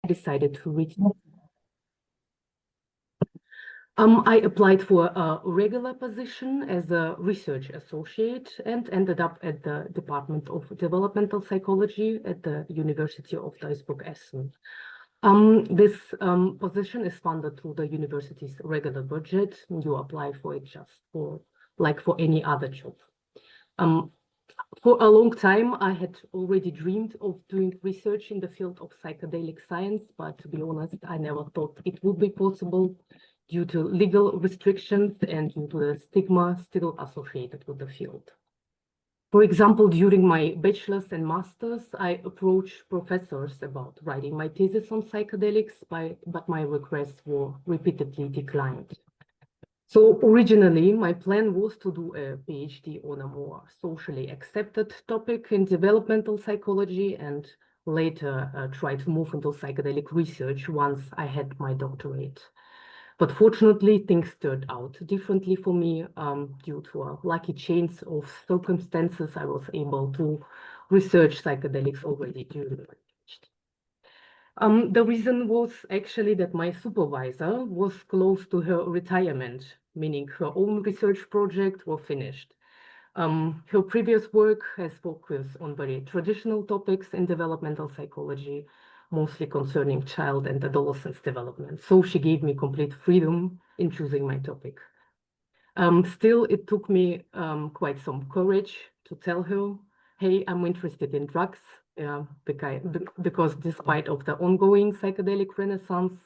decided to reach. I applied for a regular position as a research associate and ended up at the Department of Developmental Psychology at the University of Duisburg-Essen. This position is funded through the university's regular budget. You apply for it just for any other job. For a long time, I had already dreamed of doing research in the field of psychedelic science, but to be honest, I never thought it would be possible due to legal restrictions and due to the stigma still associated with the field. For example, during my bachelor's and master's, I approached professors about writing my thesis on psychedelics, but my requests were repeatedly declined. So originally, my plan was to do a PhD on a more socially accepted topic in developmental psychology and later try to move into psychedelic research once I had my doctorate. But fortunately, things turned out differently for me. Due to a lucky change of circumstances, I was able to research psychedelics already during my PhD. The reason was actually that my supervisor was close to her retirement, meaning her own research projects were finished. Her previous work has focused on very traditional topics in developmental psychology, mostly concerning child and adolescent development. So she gave me complete freedom in choosing my topic. Still, it took me quite some courage to tell her, hey, I'm interested in drugs, because despite of the ongoing psychedelic renaissance,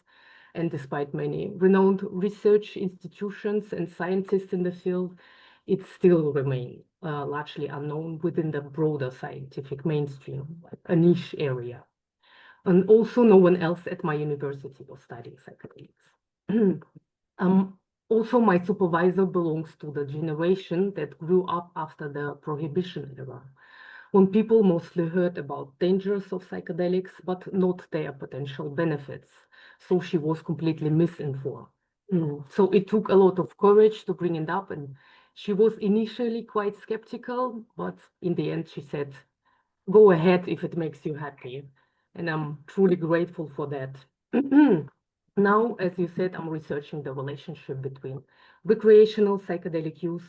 and despite many renowned research institutions and scientists in the field, it still remains largely unknown within the broader scientific mainstream, like a niche area. And also no one else at my university was studying psychedelics. Also, my supervisor belongs to the generation that grew up after the Prohibition era, when people mostly heard about dangers of psychedelics, but not their potential benefits. So she was completely misinformed. So it took a lot of courage to bring it up, and she was initially quite skeptical, but in the end she said, go ahead if it makes you happy. And I'm truly grateful for that. Now, as you said, I'm researching the relationship between recreational psychedelic use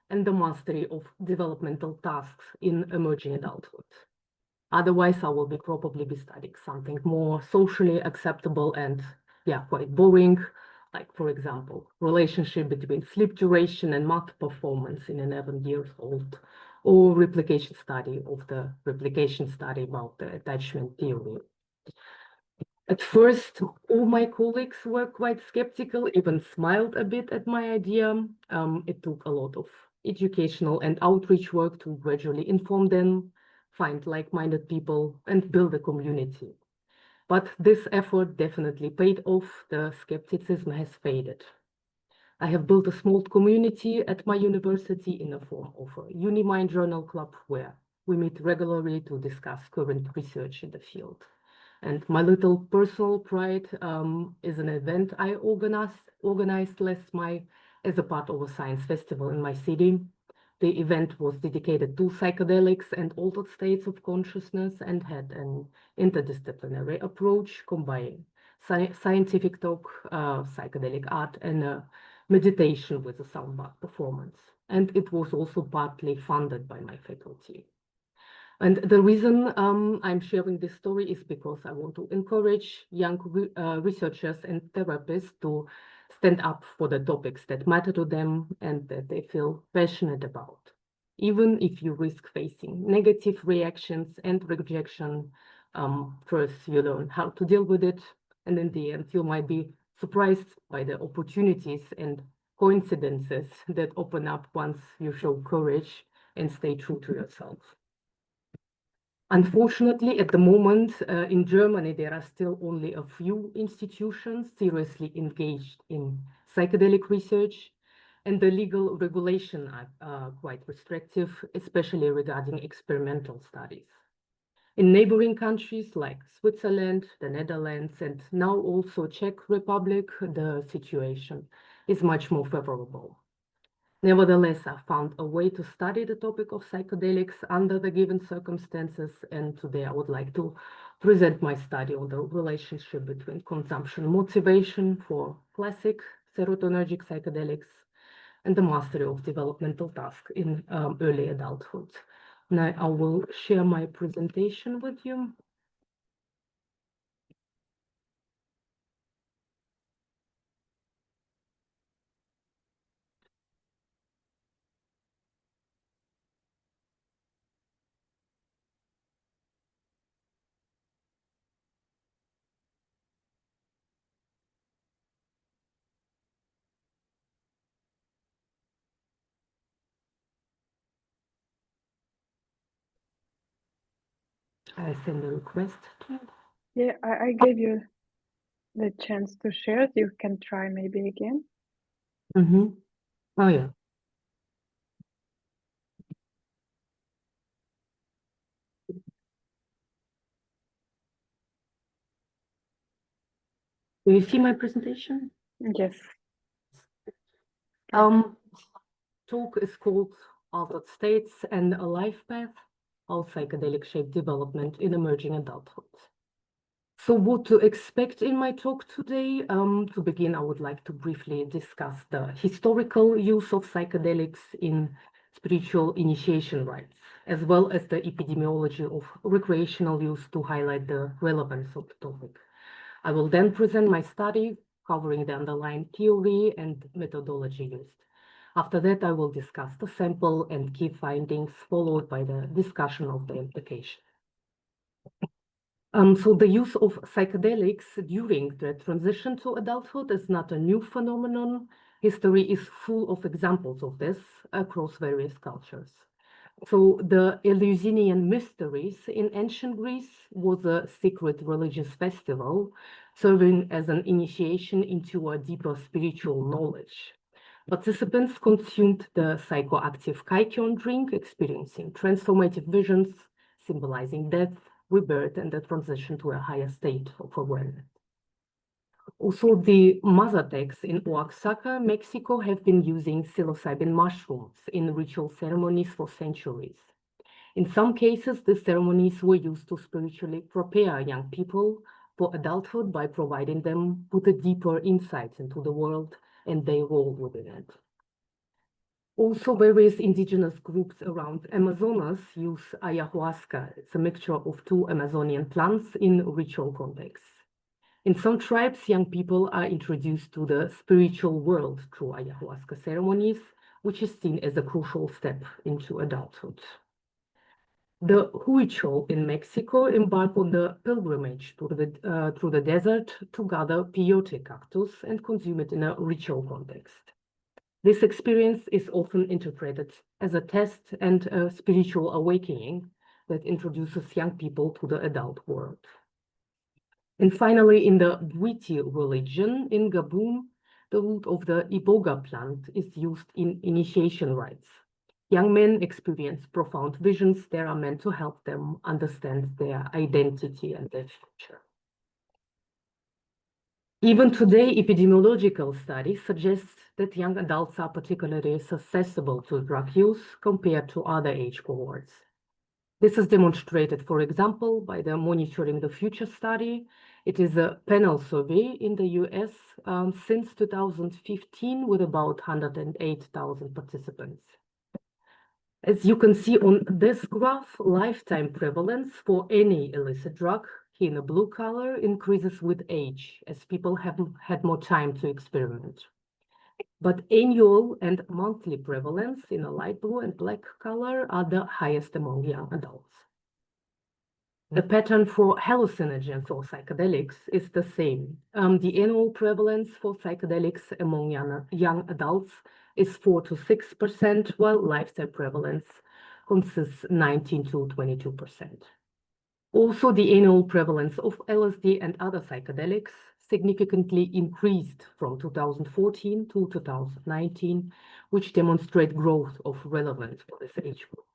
and the mastery of developmental tasks in emerging adulthood. Otherwise, I will probably be studying something more socially acceptable and, yeah, quite boring, like, for example, relationship between sleep duration and math performance in an 11-year-old, or replication study of the replication study about the attachment theory. At first, all my colleagues were quite skeptical, even smiled a bit at my idea. It took a lot of educational and outreach work to gradually inform them, find like-minded people, and build a community. But this effort definitely paid off. The skepticism has faded. I have built a small community at my university in the form of a Unimind Journal Club where we meet regularly to discuss current research in the field. And my little personal pride is an event I organized last May as a part of a science festival in my city. The event was dedicated to psychedelics and altered states of consciousness and had an interdisciplinary approach combining scientific talk, psychedelic art, and meditation with a soundbar performance. And it was also partly funded by my faculty. And the reason I'm sharing this story is because I want to encourage young researchers and therapists to stand up for the topics that matter to them and that they feel passionate about. Even if you risk facing negative reactions and rejection, first you learn how to deal with it, and in the end you might be surprised by the opportunities and coincidences that open up once you show courage and stay true to yourself. Unfortunately, at the moment, in Germany, there are still only a few institutions seriously engaged in psychedelic research, and the legal regulations are quite restrictive, especially regarding experimental studies. In neighboring countries like Switzerland, the Netherlands, and now also Czech Republic, the situation is much more favorable. Nevertheless, I found a way to study the topic of psychedelics under the given circumstances, and today I would like to present my study on the relationship between consumption motivation for classic serotonergic psychedelics and the mastery of developmental tasks in early adulthood. Now I will share my presentation with you. I send a request to you. Yeah, I gave you the chance to share it. You can try maybe again. Oh, yeah. Do you see my presentation? Yes. Talk is called Altered States and a Life Path, how psychedelic shape development in emerging adulthood. So what to expect in my talk today? To begin, I would like to briefly discuss the historical use of psychedelics in spiritual initiation rites, as well as the epidemiology of recreational use to highlight the relevance of the topic. I will then present my study covering the underlying theory and methodology used. After that, I will discuss the sample and key findings, followed by the discussion of the implication. So the use of psychedelics during the transition to adulthood is not a new phenomenon. History is full of examples of this across various cultures. So the Eleusinian Mysteries in ancient Greece was a secret religious festival serving as an initiation into a deeper spiritual knowledge. Participants consumed the psychoactive kykeon drink, experiencing transformative visions, symbolizing death, rebirth, and the transition to a higher state of awareness. Also, the Mazatecs in Oaxaca, Mexico, have been using psilocybin mushrooms in ritual ceremonies for centuries. In some cases, the ceremonies were used to spiritually prepare young people for adulthood by providing them with a deeper insight into the world and their role within it. Also, various indigenous groups around Amazonas use ayahuasca. It's a mixture of two Amazonian plants in ritual contexts. In some tribes, young people are introduced to the spiritual world through ayahuasca ceremonies, which is seen as a crucial step into adulthood. The Huichol in Mexico embark on the pilgrimage through the desert to gather peyote cactus and consume it in a ritual context. This experience is often interpreted as a test and a spiritual awakening that introduces young people to the adult world. And finally, in the Bwiti religion in Gabon, the root of the iboga plant is used in initiation rites. Young men experience profound visions that are meant to help them understand their identity and their future. Even today, epidemiological studies suggest that young adults are particularly susceptible to drug use compared to other age cohorts. This is demonstrated, for example, by the Monitoring the Future study. It is a panel survey in the US since 2015 with about 108,000 participants. As you can see on this graph, lifetime prevalence for any illicit drug in a blue color increases with age as people have had more time to experiment. But annual and monthly prevalence in a light blue and black color are the highest among young adults. The pattern for hallucinogens or psychedelics is the same. The annual prevalence for psychedelics among young adults is 4 to 6%, while lifetime prevalence consists 19 to 22%. Also, the annual prevalence of LSD and other psychedelics significantly increased from 2014 to 2019, which demonstrate growth of relevance for this age group.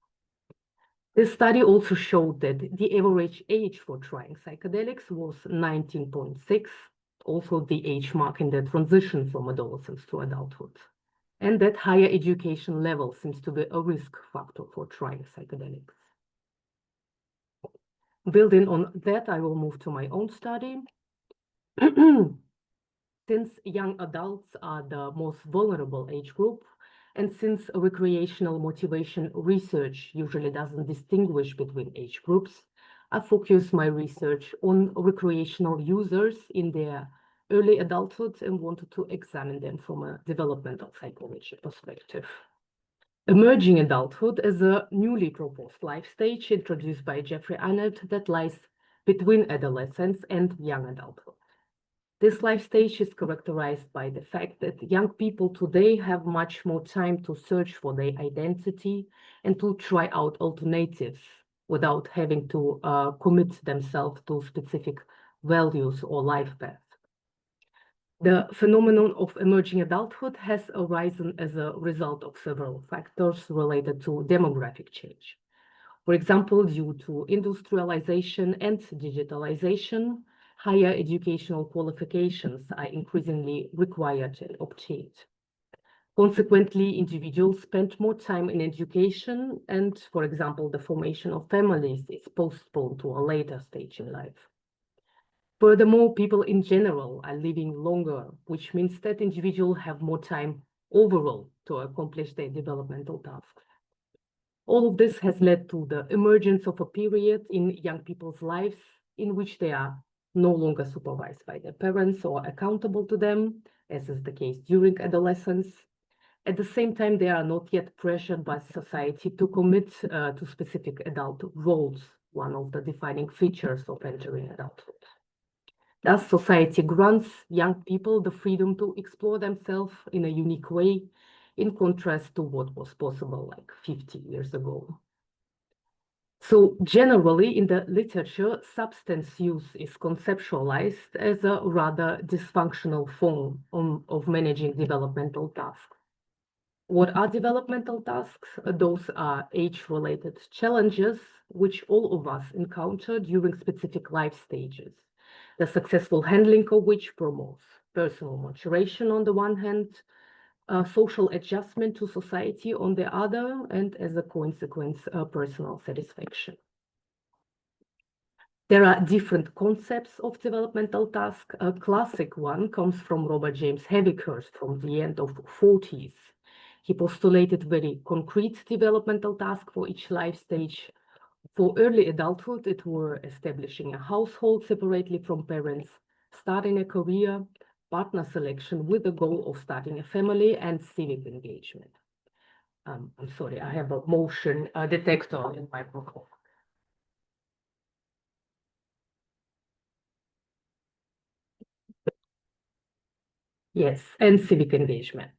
This study also showed that the average age for trying psychedelics was 19.6, also the age marking the transition from adolescence to adulthood, and that higher education level seems to be a risk factor for trying psychedelics. Building on that, I will move to my own study. Since young adults are the most vulnerable age group, and since recreational motivation research usually doesn't distinguish between age groups, I focus my research on recreational users in their early adulthood and wanted to examine them from a developmental psychology perspective. Emerging adulthood is a newly proposed life stage introduced by Jeffrey Arnott that lies between adolescence and young adulthood. This life stage is characterized by the fact that young people today have much more time to search for their identity and to try out alternatives without having to commit themselves to specific values or life paths. The phenomenon of emerging adulthood has arisen as a result of several factors related to demographic change. For example, due to industrialization and digitalization, higher educational qualifications are increasingly required and obtained. Consequently, individuals spend more time in education and, for example, the formation of families is postponed to a later stage in life. Furthermore, people in general are living longer, which means that individuals have more time overall to accomplish their developmental tasks. All of this has led to the emergence of a period in young people's lives in which they are no longer supervised by their parents or accountable to them, as is the case during adolescence. At the same time, they are not yet pressured by society to commit to specific adult roles, one of the defining features of entering adulthood. Thus, society grants young people the freedom to explore themselves in a unique way, in contrast to what was possible like 50 years ago. So generally in the literature, substance use is conceptualized as a rather dysfunctional form of managing developmental tasks. What are developmental tasks? Those are age-related challenges which all of us encounter during specific life stages, the successful handling of which promotes personal maturation on the one hand, social adjustment to society on the other, and as a consequence, personal satisfaction. There are different concepts of developmental task. A classic one comes from Robert James Havikhurst from the end of 40s. He postulated very concrete developmental tasks for each life stage. For early adulthood, it were establishing a household separately from parents, starting a career, partner selection with the goal of starting a family, and civic engagement. I'm sorry, I have a motion detector in my book. Yes, and civic engagement.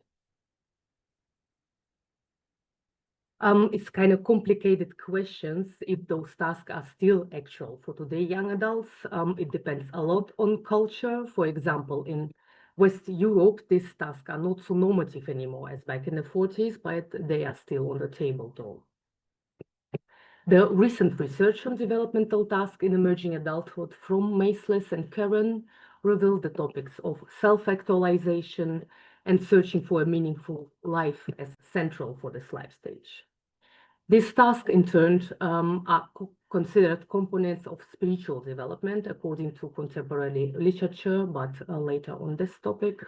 It's kind of complicated questions if those tasks are still actual for today young adults. It depends a lot on culture. For example, in West Europe, these tasks are not so normative anymore as back in the 40s, but they are still on the table though. The recent research on developmental tasks in emerging adulthood from Maceless and Karen revealed the topics of self-actualization and searching for a meaningful life as central for this life stage. These tasks, in turn, are considered components of spiritual development according to contemporary literature, but later on this topic.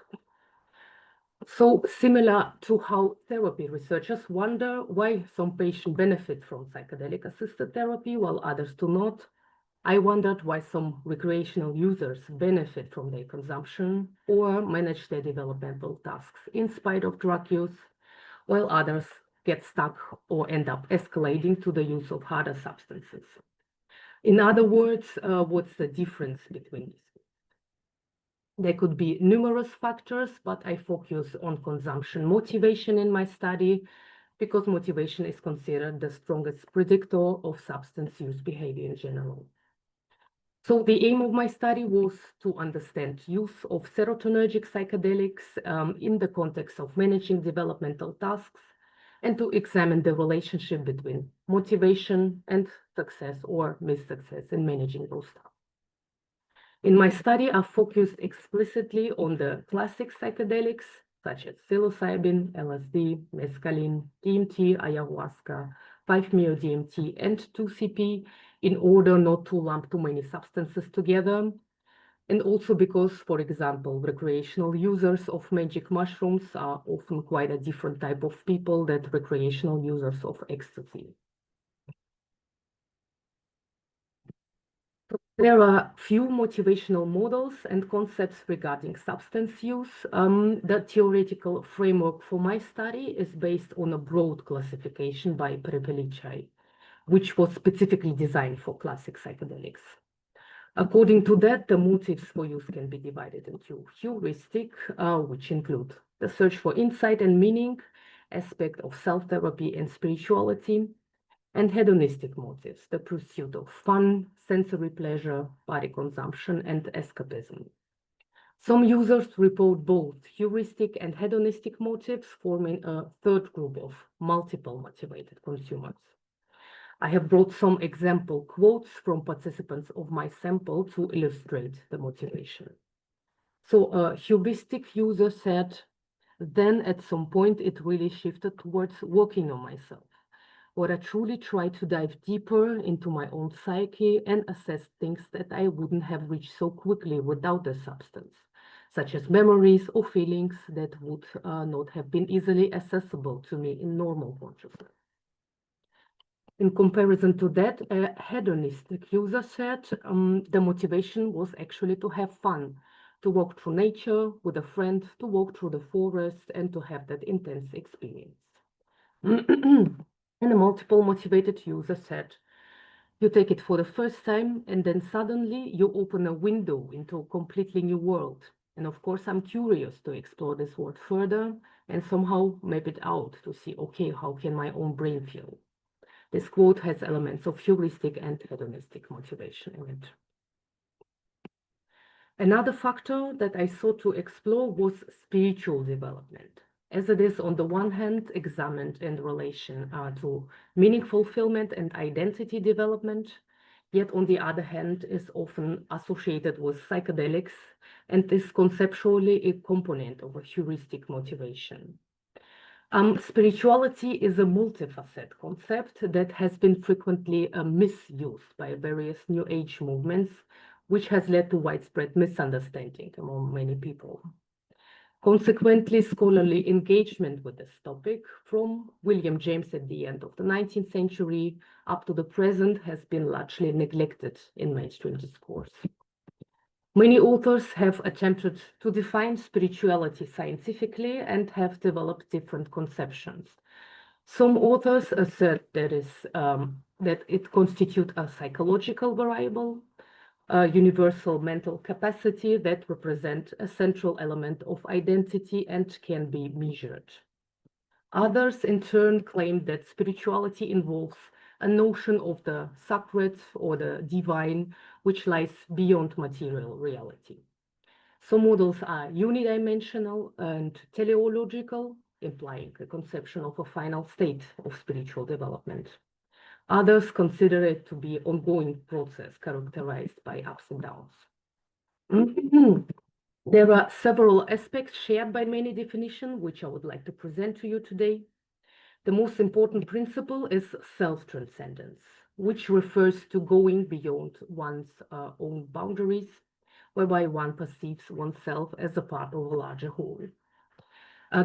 So similar to how therapy researchers wonder why some patients benefit from psychedelic-assisted therapy while others do not, I wondered why some recreational users benefit from their consumption or manage their developmental tasks in spite of drug use, while others get stuck or end up escalating to the use of harder substances. In other words, what's the difference between these? There could be numerous factors, but I focus on consumption motivation in my study because motivation is considered the strongest predictor of substance use behavior in general. So the aim of my study was to understand use of serotonergic psychedelics in the context of managing developmental tasks and to examine the relationship between motivation and success or missuccess in managing those tasks. In my study, I focused explicitly on the classic psychedelics, such as psilocybin, LSD, mescaline, DMT, ayahuasca, 5-MeO-DMT, and 2CP, in order not to lump too many substances together. And also because, for example, recreational users of magic mushrooms are often quite a different type of people than recreational users of ecstasy. There are few motivational models and concepts regarding substance use. The theoretical framework for my study is based on a broad classification by Prepelichai, which was specifically designed for classic psychedelics. According to that, the motives for use can be divided into heuristic, which include the search for insight and meaning, aspect of self-therapy and spirituality, and hedonistic motives, the pursuit of fun, sensory pleasure, body consumption, and escapism. Some users report both heuristic and hedonistic motives, forming a third group of multiple motivated consumers. I have brought some example quotes from participants of my sample to illustrate the motivation. So a heuristic user said, then at some point it really shifted towards working on myself, where I truly tried to dive deeper into my own psyche and assess things that I wouldn't have reached so quickly without the substance, such as memories or feelings that would not have been easily accessible to me in normal consciousness. In comparison to that, a hedonistic user said the motivation was actually to have fun, to walk through nature with a friend, to walk through the forest, and to have that intense experience. And a multiple motivated user said, you take it for the first time, and then suddenly you open a window into a completely new world. And of course, I'm curious to explore this world further and somehow map it out to see, okay, how can my own brain feel? This quote has elements of heuristic and hedonistic motivation in it. Another factor that I sought to explore was spiritual development, as it is on the one hand examined in relation to meaning fulfillment and identity development, yet on the other hand is often associated with psychedelics and is conceptually a component of a heuristic motivation. Spirituality is a multifaceted concept that has been frequently misused by various New Age movements, which has led to widespread misunderstanding among many people. Consequently, scholarly engagement with this topic from William James at the end of the 19th century up to the present has been largely neglected in mainstream discourse. Many authors have attempted to define spirituality scientifically and have developed different conceptions. Some authors assert that it constitutes a psychological variable, a universal mental capacity that represents a central element of identity and can be measured. Others, in turn, claim that spirituality involves a notion of the sacred or the divine, which lies beyond material reality. Some models are unidimensional and teleological, implying a conception of a final state of spiritual development. Others consider it to be an ongoing process characterized by ups and downs. There are several aspects shared by many definitions, which I would like to present to you today. The most important principle is self-transcendence, which refers to going beyond one's own boundaries, whereby one perceives oneself as a part of a larger whole.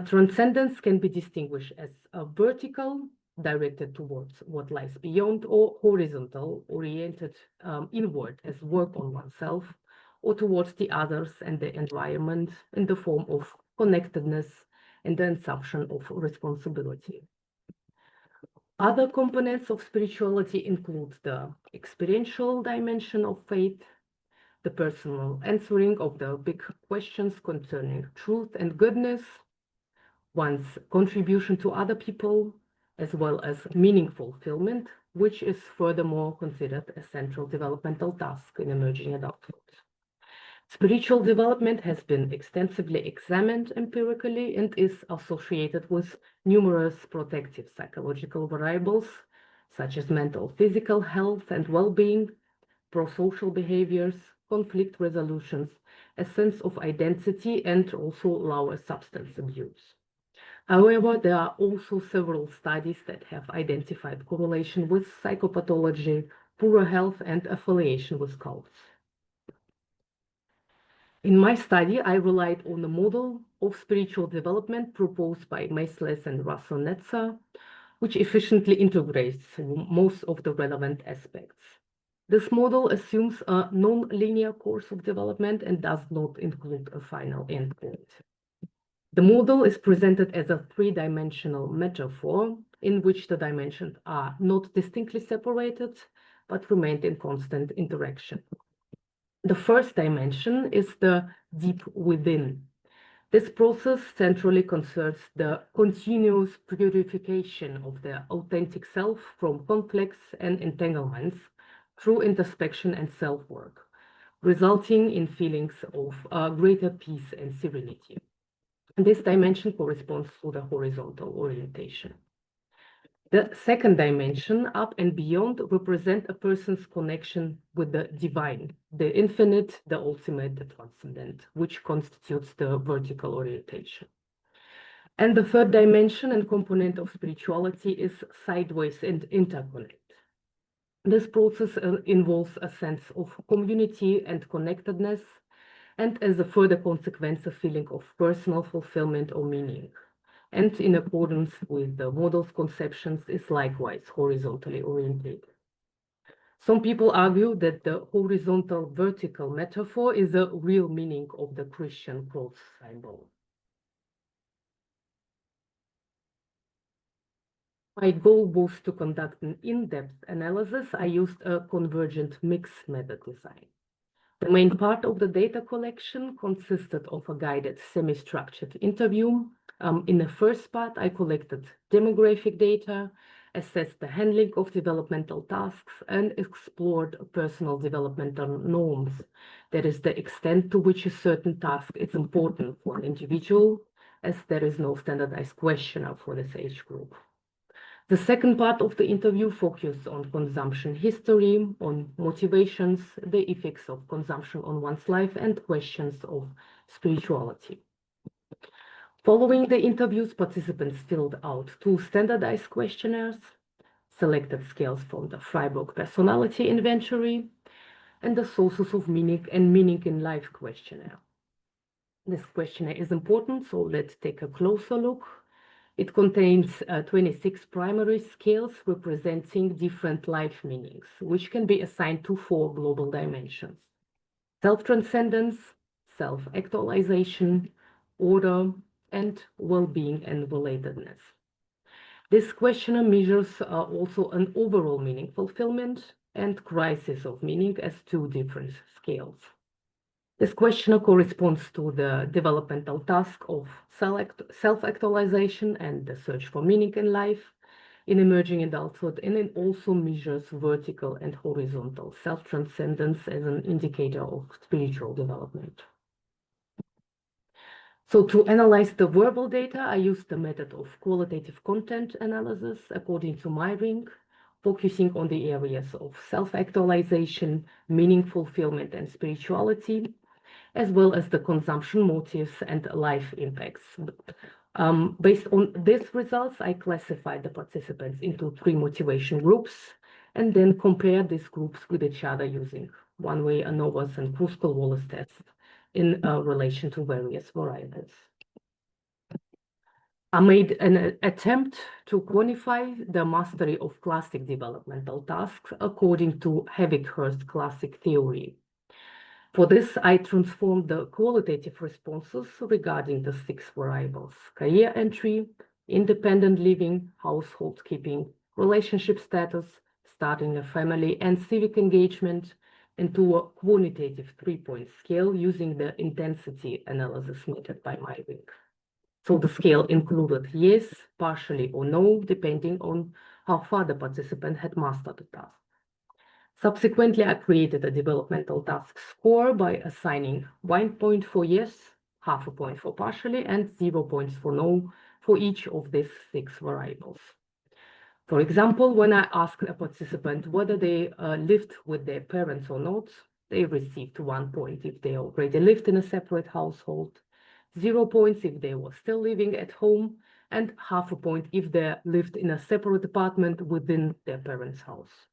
Transcendence can be distinguished as a vertical, directed towards what lies beyond, or horizontal, oriented inward as work on oneself, or towards the others and the environment in the form of connectedness and the assumption of responsibility. Other components of spirituality include the experiential dimension of faith, the personal answering of the big questions concerning truth and goodness, one's contribution to other people, as well as meaning fulfillment, which is furthermore considered a central developmental task in emerging adulthood. Spiritual development has been extensively examined empirically and is associated with numerous protective psychological variables, such as mental, physical health and well-being, pro-social behaviors, conflict resolutions, a sense of identity, and also lower substance abuse. However, there are also several studies that have identified correlation with psychopathology, poor health, and affiliation with cults. In my study, I relied on the model of spiritual development proposed by Maestless and Russell Netzer, which efficiently integrates most of the relevant aspects. This model assumes a non-linear course of development and does not include a final endpoint. The model is presented as a three-dimensional metaphor in which the dimensions are not distinctly separated, but remain in constant interaction. The first dimension is the deep within. This process centrally concerns the continuous purification of the authentic self from conflicts and entanglements through introspection and self-work, resulting in feelings of greater peace and serenity. This dimension corresponds to the horizontal orientation. The second dimension, up and beyond, represent a person's connection with the divine, the infinite, the ultimate, the transcendent, which constitutes the vertical orientation. And the third dimension and component of spirituality is sideways and interconnect. This process involves a sense of community and connectedness, and as a further consequence, a feeling of personal fulfillment or meaning. And in accordance with the model's conceptions, is likewise horizontally oriented. Some people argue that the horizontal-vertical metaphor is the real meaning of the Christian cross symbol. My goal was to conduct an in-depth analysis. I used a convergent mix method design. The main part of the data collection consisted of a guided semi-structured interview. In the first part, I collected demographic data, assessed the handling of developmental tasks, and explored personal developmental norms. That is the extent to which a certain task is important for an individual, as there is no standardized questionnaire for this age group. The second part of the interview focused on consumption history, on motivations, the effects of consumption on one's life, and questions of spirituality. Following the interviews, participants filled out 2 standardized questionnaires, selected scales from the Freiburg Personality Inventory, and the Sources of Meaning and Meaning in Life questionnaire. This questionnaire is important, so let's take a closer look. It contains 26 primary scales representing different life meanings, which can be assigned to 4 global dimensions: self-transcendence, self-actualization, order, and well-being and relatedness. This questionnaire measures also an overall meaning fulfillment and crisis of meaning as 2 different scales. This questionnaire corresponds to the developmental task of self-actualization and the search for meaning in life in emerging adulthood, and it also measures vertical and horizontal self-transcendence as an indicator of spiritual development. So to analyze the verbal data, I used the method of qualitative content analysis according to my ring, focusing on the areas of self-actualization, meaning fulfillment, and spirituality, as well as the consumption motives and life impacts. Based on these results, I classified the participants into 3 motivation groups and then compared these groups with each other using one-way ANOVA's and Kruskal-Wallis tests in relation to various variables. I made an attempt to quantify the mastery of classic developmental tasks according to Hevig-Hurst classic theory. For this, I transformed the qualitative responses regarding the 6 variables: career entry, independent living, household keeping, relationship status, starting a family, and civic engagement into a quantitative 3-point scale using the intensity analysis method by my ring. So the scale included yes, partially, or no, depending on how far the participant had mastered the task. Subsequently, I created a developmental task score by assigning 1 point for yes, half a point for partially, and 0 points for no for each of these 6 variables. For example, when I asked a participant whether they lived with their parents or not, they received 1 point if they already lived in a separate household, 0 points if they were still living at home, and half a point if they lived in a separate apartment within their parents' house.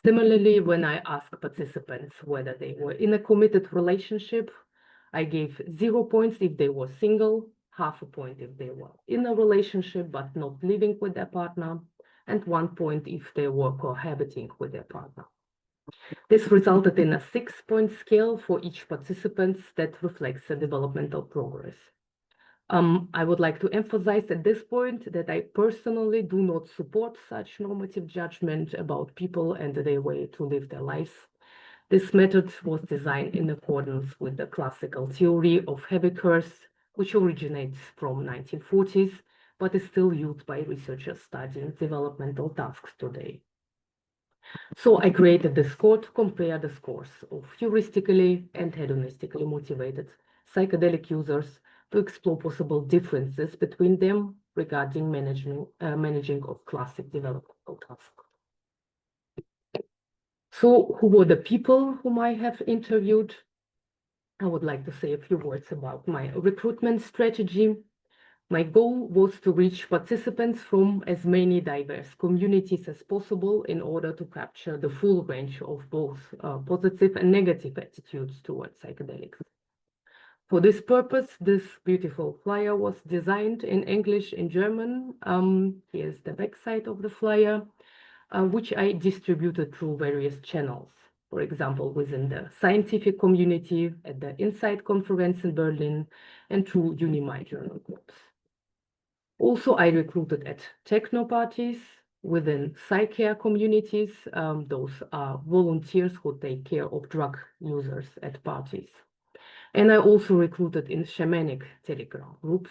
Similarly, when I asked participants whether they were in a committed relationship, I gave 0 points if they were single, half a point if they were in a relationship but not living with their partner, and 1 point if they were cohabiting with their partner. This resulted in a 6-point scale for each participant that reflects the developmental progress. I would like to emphasize at this point that I personally do not support such normative judgment about people and their way to live their lives. This method was designed in accordance with the classical theory of heavy curse, which originates from 1940s, but is still used by researchers studying developmental tasks today. So I created this score to compare the scores of heuristically and hedonistically motivated psychedelic users to explore possible differences between them regarding managing of classic developmental tasks. So who were the people whom I have interviewed? I would like to say a few words about my recruitment strategy. My goal was to reach participants from as many diverse communities as possible in order to capture the full range of both positive and negative attitudes towards psychedelics. For this purpose, this beautiful flyer was designed in English and German. Here's the backside of the flyer, which I distributed through various channels. For example, within the scientific community, at the Insight conference in Berlin, and through UNIMY journal groups. Also, I recruited at techno parties within psych-care communities. Those are volunteers who take care of drug users at parties. And I also recruited in shamanic Telegram groups.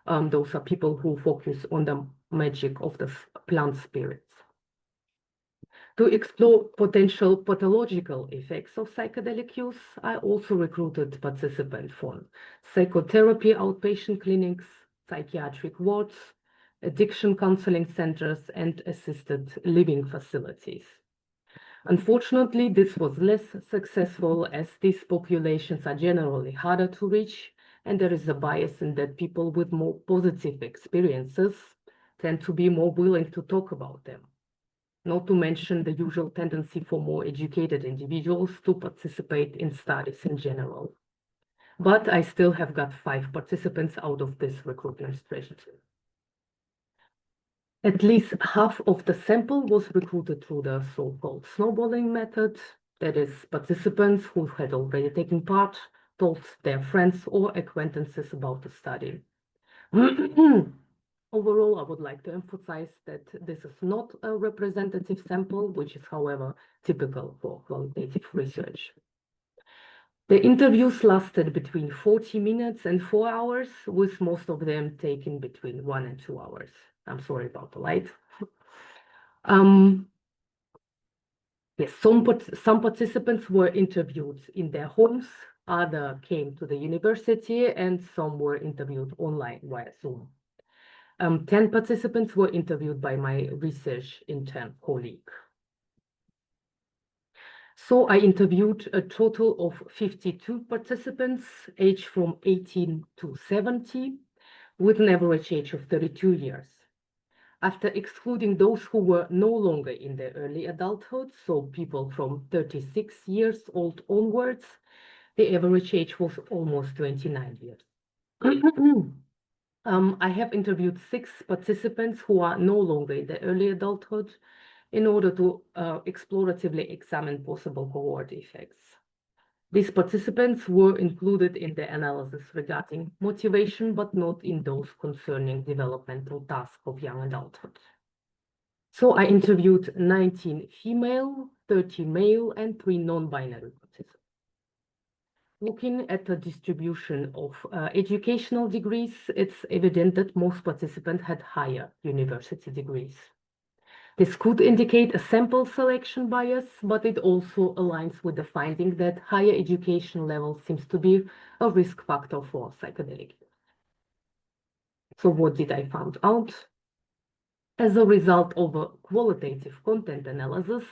Those are people who focus on the magic of the plant spirits. To explore potential pathological effects of psychedelic use, I also recruited participants from psychotherapy outpatient clinics, psychiatric wards, addiction counseling centers, and assisted living facilities. Unfortunately, this was less successful as these populations are generally harder to reach, and there is a bias in that people with more positive experiences tend to be more willing to talk about them. Not to mention the usual tendency for more educated individuals to participate in studies in general. But I still have got 5 participants out of this recruitment strategy. At least half of the sample was recruited through the so-called snowballing method. That is, participants who had already taken part told their friends or acquaintances about the study. Overall, I would like to emphasize that this is not a representative sample, which is, however, typical for qualitative research. The interviews lasted between 40 minutes and 4 hours, with most of them taken between 1 and 2 hours. I'm sorry about the light. Yes, some participants were interviewed in their homes, others came to the university, and some were interviewed online via Zoom. 10 participants were interviewed by my research intern colleague. So I interviewed a total of 52 participants, aged from 18 to 70, with an average age of 32 years. After excluding those who were no longer in their early adulthood, so people from 36 years old onwards, the average age was almost 29 years. I have interviewed 6 participants who are no longer in their early adulthood in order to exploratively examine possible cohort effects. These participants were included in the analysis regarding motivation, but not in those concerning developmental tasks of young adulthood. So I interviewed 19 female, 30 male, and 3 non-binary participants. Looking at the distribution of educational degrees, it's evident that most participants had higher university degrees. This could indicate a sample selection bias, but it also aligns with the finding that higher education level seems to be a risk factor for psychedelic use. So what did I find out? As a result of a qualitative content analysis,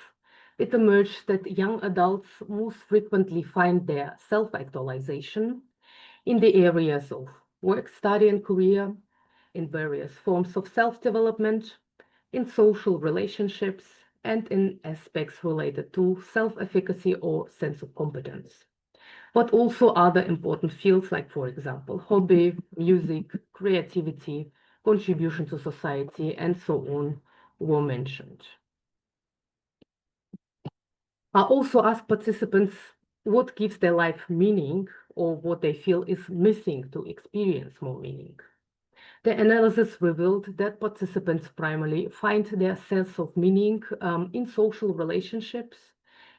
it emerged that young adults most frequently find their self-actualization in the areas of work, study, and career, in various forms of self-development, in social relationships, and in aspects related to self-efficacy or sense of competence. But also other important fields like, for example, hobby, music, creativity, contribution to society, and so on were mentioned. I also asked participants what gives their life meaning or what they feel is missing to experience more meaning. The analysis revealed that participants primarily find their sense of meaning in social relationships,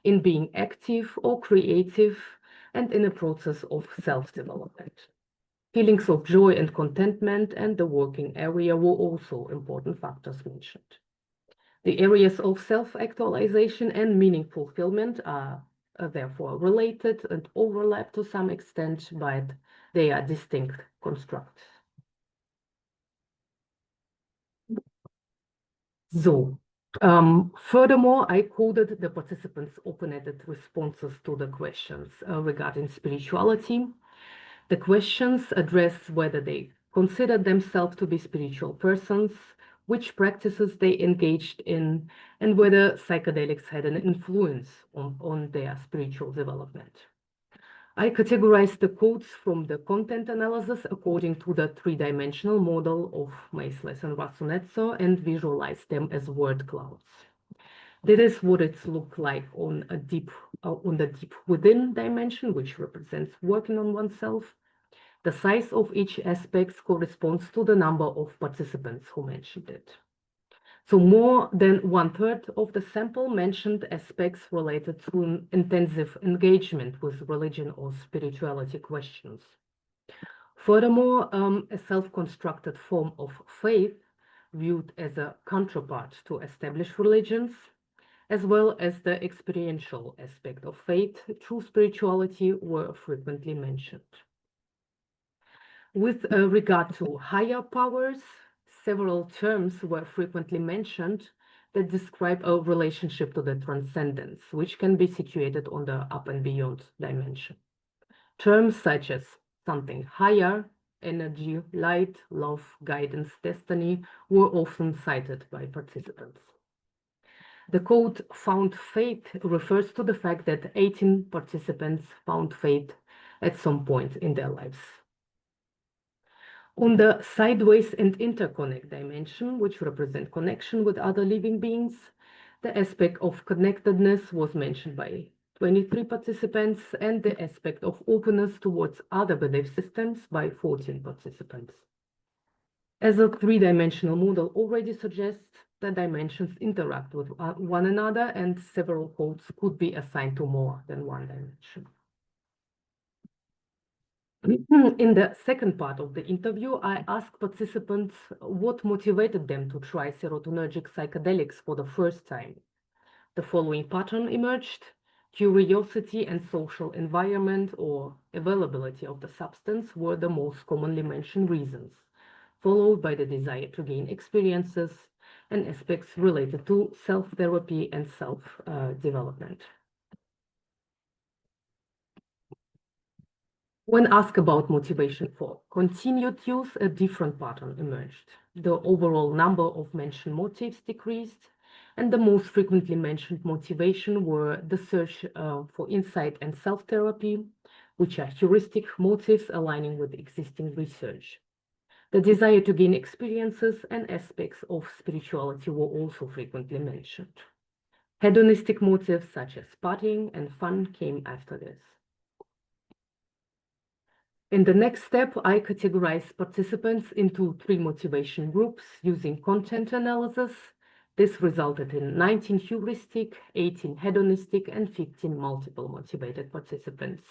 in being active or creative, and in a process of self-development. Feelings of joy and contentment and the working area were also important factors mentioned. The areas of self-actualization and meaning fulfillment are therefore related and overlap to some extent, but they are distinct constructs. So, furthermore, I quoted the participants' open-ended responses to the questions regarding spirituality. The questions address whether they consider themselves to be spiritual persons, which practices they engaged in, and whether psychedelics had an influence on their spiritual development. I categorized the quotes from the content analysis according to the three-dimensional model of Maisles and Rasunetso and visualized them as word clouds. This is what it looks like on the deep within dimension, which represents working on oneself. The size of each aspect corresponds to the number of participants who mentioned it. So more than 1/3 of the sample mentioned aspects related to an intensive engagement with religion or spirituality questions. Furthermore, a self-constructed form of faith viewed as a counterpart to established religions, as well as the experiential aspect of faith through spirituality were frequently mentioned. With regard to higher powers, several terms were frequently mentioned that describe a relationship to the transcendence, which can be situated on the up and beyond dimension. Terms such as something higher, energy, light, love, guidance, destiny were often cited by participants. The quote "found faith" refers to the fact that 18 participants found faith at some point in their lives. On the sideways and interconnect dimension, which represent connection with other living beings, the aspect of connectedness was mentioned by 23 participants and the aspect of openness towards other belief systems by 14 participants. As a three-dimensional model already suggests, the dimensions interact with one another and several quotes could be assigned to more than one dimension. In the second part of the interview, I asked participants what motivated them to try serotonergic psychedelics for the first time. The following pattern emerged: curiosity and social environment or availability of the substance were the most commonly mentioned reasons, followed by the desire to gain experiences and aspects related to self-therapy and self-development. When asked about motivation for continued use, a different pattern emerged. The overall number of mentioned motives decreased, and the most frequently mentioned motivation were the search for insight and self-therapy, which are heuristic motives aligning with existing research. The desire to gain experiences and aspects of spirituality were also frequently mentioned. Hedonistic motives such as partying and fun came after this. In the next step, I categorized participants into 3 motivation groups using content analysis. This resulted in 19 heuristic, 18 hedonistic, and 15 multiple motivated participants.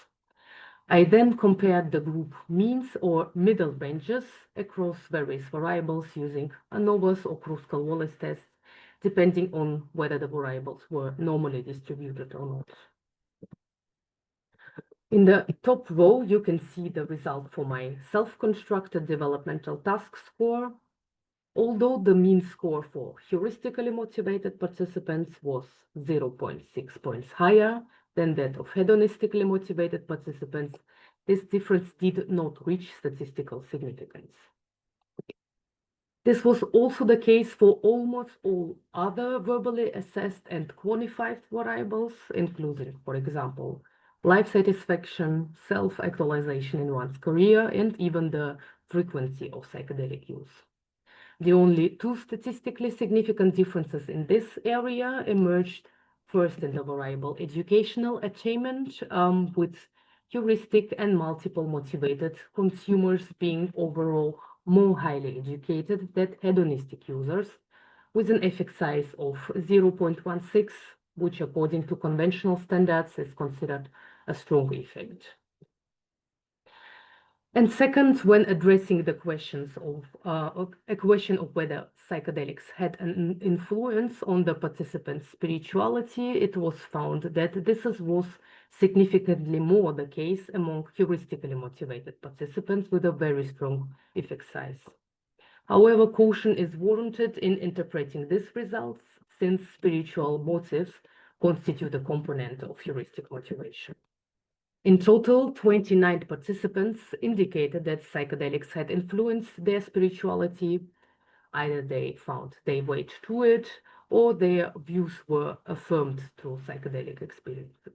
I then compared the group means or middle ranges across various variables using ANOVA's or Kruskal-Wallis tests, depending on whether the variables were normally distributed or not. In the top row, you can see the result for my self-constructed developmental task score. Although the mean score for heuristically motivated participants was 0.6 points higher than that of hedonistically motivated participants, this difference did not reach statistical significance. This was also the case for almost all other verbally assessed and quantified variables, including, for example, life satisfaction, self-actualization in one's career, and even the frequency of psychedelic use. The only two statistically significant differences in this area emerged first in the variable educational attainment, with heuristic and multiple motivated consumers being overall more highly educated than hedonistic users, with an effect size of 0.16, which according to conventional standards is considered a strong effect. And second, when addressing the questions of a question of whether psychedelics had an influence on the participants' spirituality, it was found that this was significantly more the case among heuristically motivated participants with a very strong effect size. However, caution is warranted in interpreting these results, since spiritual motives constitute a component of heuristic motivation. In total, 29 participants indicated that psychedelics had influenced their spirituality. Either they found they weighed to it, or their views were affirmed through psychedelic experiences.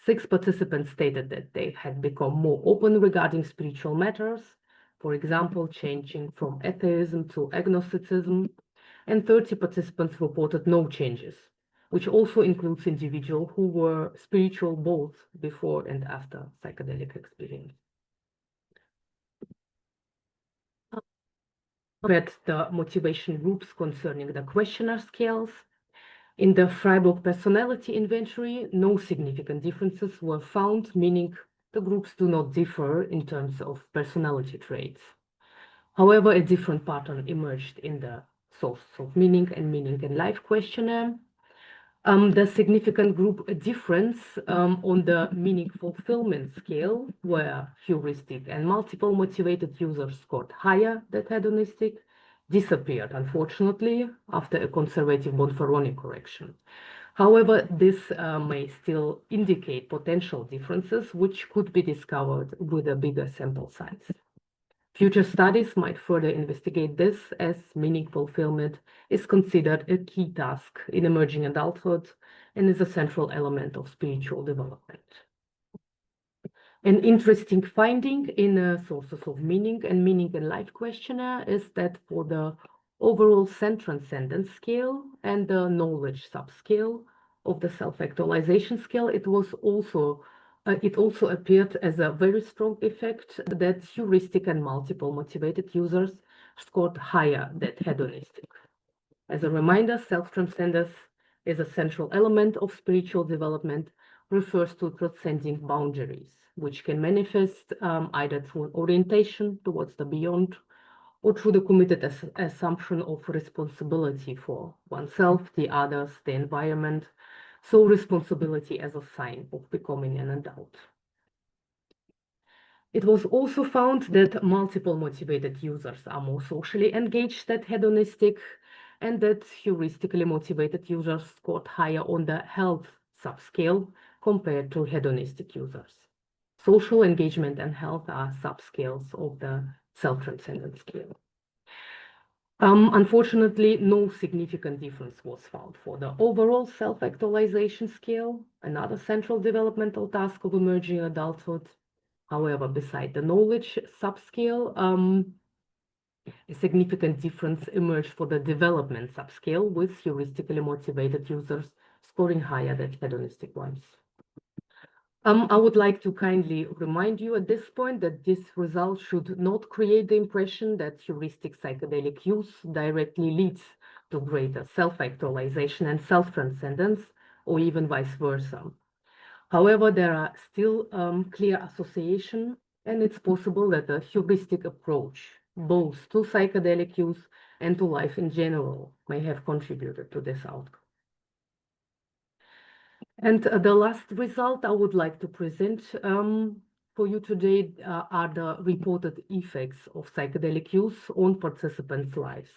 6 participants stated that they had become more open regarding spiritual matters, for example, changing from atheism to agnosticism, and 30 participants reported no changes, which also includes individuals who were spiritual both before and after psychedelic experience. Read the motivation groups concerning the questionnaire scales. In the Freiburg personality inventory, no significant differences were found, meaning the groups do not differ in terms of personality traits. However, a different pattern emerged in the source of meaning and meaning in life questionnaire. The significant group difference on the meaning fulfillment scale, where heuristic and multiple motivated users scored higher than hedonistic, disappeared, unfortunately, after a conservative Bonferroni correction. However, this may still indicate potential differences, which could be discovered with a bigger sample size. Future studies might further investigate this, as meaning fulfillment is considered a key task in emerging adulthood and is a central element of spiritual development. An interesting finding in Sources of Meaning and Meaning in Life questionnaire is that for the overall self-transcendence scale and the knowledge subscale of the self-actualization scale, it also appeared as a very strong effect that heuristic and multiple motivated users scored higher than hedonistic. As a reminder, self-transcendence is a central element of spiritual development, refers to transcending boundaries, which can manifest either through an orientation towards the beyond or through the committed assumption of responsibility for oneself, the others, the environment, so responsibility as a sign of becoming an adult. It was also found that multiple motivated users are more socially engaged than hedonistic, and that heuristically motivated users scored higher on the health subscale compared to hedonistic users. Social engagement and health are subscales of the self-transcendent scale. Unfortunately, no significant difference was found for the overall self-actualization scale, another central developmental task of emerging adulthood. However, beside the knowledge subscale, a significant difference emerged for the development subscale, with heuristically motivated users scoring higher than hedonistic ones. I would like to kindly remind you at this point that this result should not create the impression that heuristic psychedelic use directly leads to greater self-actualization and self-transcendence, or even vice versa. However, there are still clear association, and it's possible that a heuristic approach, both to psychedelic use and to life in general, may have contributed to this outcome. And the last result I would like to present for you today are the reported effects of psychedelic use on participants' lives.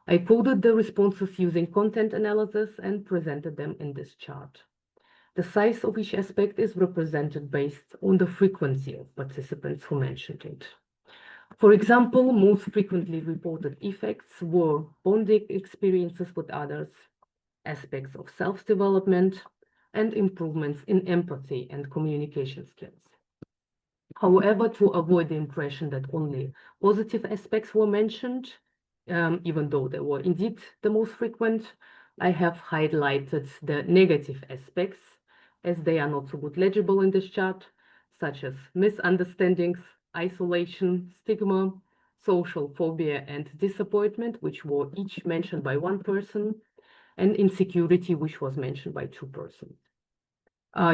I coded the responses using content analysis and presented them in this chart. The size of each aspect is represented based on the frequency of participants who mentioned it. For example, most frequently reported effects were bonding experiences with others, aspects of self-development, and improvements in empathy and communication skills. However, to avoid the impression that only positive aspects were mentioned, even though they were indeed the most frequent, I have highlighted the negative aspects as they are not so good legible in this chart, such as misunderstandings, isolation, stigma, social phobia, and disappointment, which were each mentioned by one person, and insecurity, which was mentioned by two persons.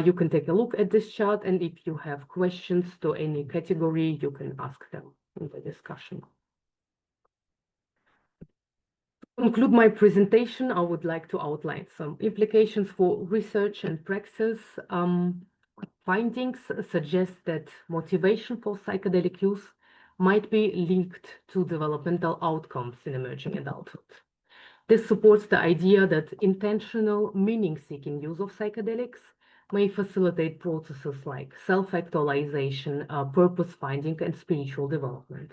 You can take a look at this chart, and if you have questions to any category, you can ask them in the discussion. To conclude my presentation, I would like to outline some implications for research and praxis. Findings suggest that motivation for psychedelic use might be linked to developmental outcomes in emerging adulthood. This supports the idea that intentional, meaning-seeking use of psychedelics may facilitate processes like self-actualization, purpose-finding, and spiritual development.